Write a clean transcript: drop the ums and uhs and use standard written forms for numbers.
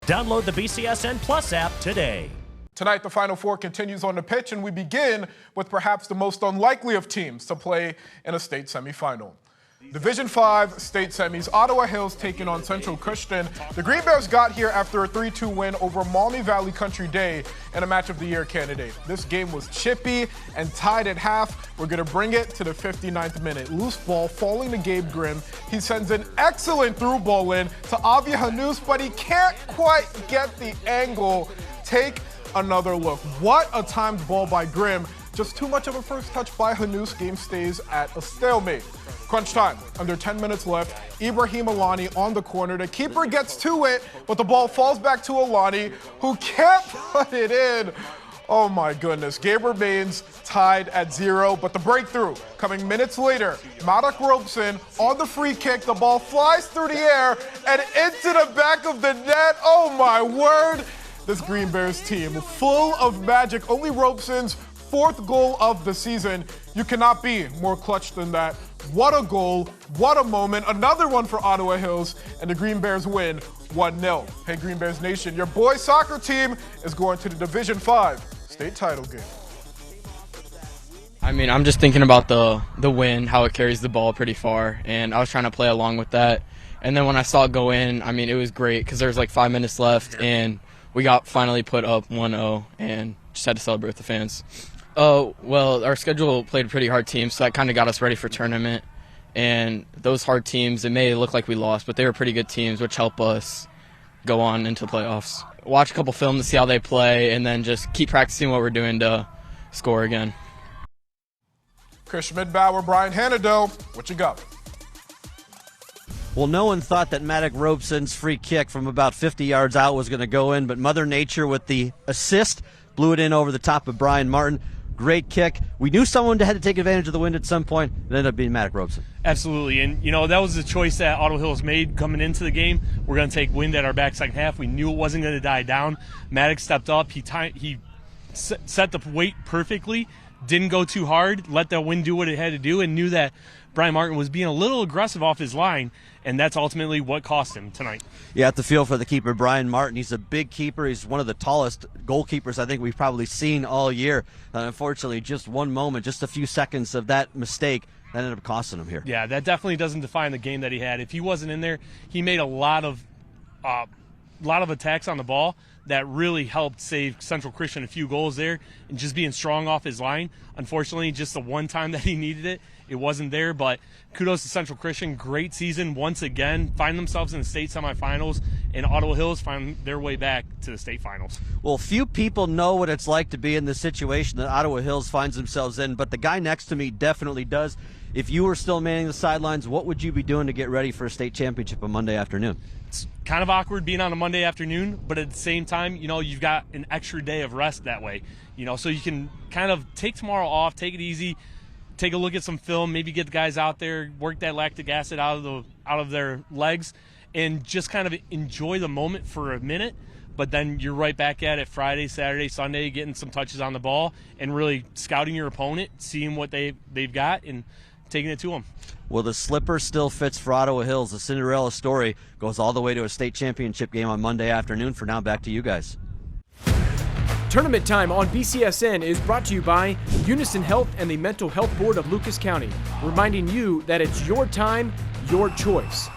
Download the BCSN Plus app today. Tonight, the Final Four continues on the pitch, and we begin with perhaps the most unlikely of teams to play in a state semifinal. Division 5 state semis, Ottawa Hills taking on Central Christian. The Green Bears got here after a 3-2 win over Maumee Valley Country Day in a Match of the Year candidate. This game was chippy and tied at half. We're going to bring it to the 59th minute. Loose ball falling to Gabe Grimm. He sends an excellent through ball in to Avi Hanous, but he can't quite get the angle. Take another look. What a timed ball by Grimm. Just too much of a first touch by Hanous. Game stays at a stalemate. Crunch time, under 10 minutes left. Ibrahim Alani on the corner. The keeper gets to it, but the ball falls back to Alani, who can't put it in. Oh my goodness. Game remains tied at 0, but the breakthrough coming minutes later. Maddox Robeson on the free kick. The ball flies through the air and into the back of the net. Oh my word. This Green Bears team, full of magic. Only Robeson's 4th goal of the season. You cannot be more clutch than that. What a goal, what a moment. Another one for Ottawa Hills, and the Green Bears win 1-0. Hey, Green Bears Nation, your boys soccer team is going to the Division 5 state title game. I mean, I'm just thinking about the win, how it carries the ball pretty far, and I was trying to play along with that. And then when I saw it go in, I mean, it was great because there was like 5 minutes left, and we got finally put up 1-0 and just had to celebrate with the fans. Oh, well, our schedule played a pretty hard team, so that kind of got us ready for tournament. And those hard teams, it may look like we lost, but they were pretty good teams, which help us go on into playoffs. Watch a couple film to see how they play, and then just keep practicing what we're doing to score again. Chris Schmidbauer, Brian Hanadow, what you got? Well, no one thought that Maddox Robeson's free kick from about 50 yards out was going to go in, but Mother Nature with the assist blew it in over the top of Brian Martin. Great kick. We knew someone had to take advantage of the wind at some point. It ended up being Maddox Robeson. Absolutely, and that was the choice that Ottawa Hills made coming into the game. We're going to take wind at our back second half. We knew it wasn't going to die down. Maddox stepped up. He set the weight perfectly, didn't go too hard, let the wind do what it had to do, and knew that Brian Martin was being a little aggressive off his line, and that's ultimately what cost him tonight. You have to feel for the keeper, Brian Martin. He's a big keeper. He's one of the tallest goalkeepers I think we've probably seen all year. And unfortunately, just one moment, just a few seconds of that mistake, that ended up costing him here. Yeah, that definitely doesn't define the game that he had. If he wasn't in there, he made a lot of attacks on the ball that really helped save Central Christian a few goals there, and just being strong off his line. Unfortunately, just the one time that he needed it, it wasn't there, but kudos to Central Christian. Great season once again. Find themselves in the state semifinals, and Ottawa Hills find their way back to the state finals. Well, few people know what it's like to be in the situation that Ottawa Hills finds themselves in, but the guy next to me definitely does. If you were still manning the sidelines, what would you be doing to get ready for a state championship on Monday afternoon? It's kind of awkward being on a Monday afternoon, but at the same time, you've got an extra day of rest that way. So you can kind of take tomorrow off, take it easy, take a look at some film, maybe get the guys out there, work that lactic acid out of their legs, and just kind of enjoy the moment for a minute. But then you're right back at it Friday, Saturday, Sunday, getting some touches on the ball and really scouting your opponent, seeing what they've got, and taking it to them. Well, the slipper still fits for Ottawa Hills. The Cinderella story goes all the way to a state championship game on Monday afternoon. For now, back to you guys. Tournament Time on BCSN is brought to you by Unison Health and the Mental Health Board of Lucas County, reminding you that it's your time, your choice.